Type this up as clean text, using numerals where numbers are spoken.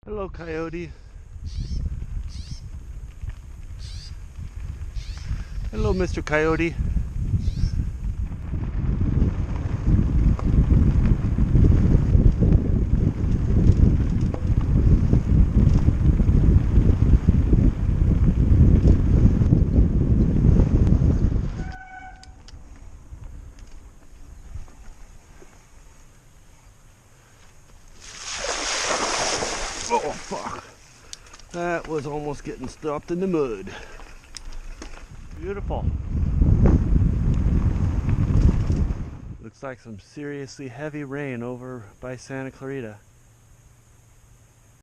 Hello, coyote. Hello, Mr. Coyote. Oh, fuck. That was almost getting stopped in the mud. Beautiful. Looks like some seriously heavy rain over by Santa Clarita.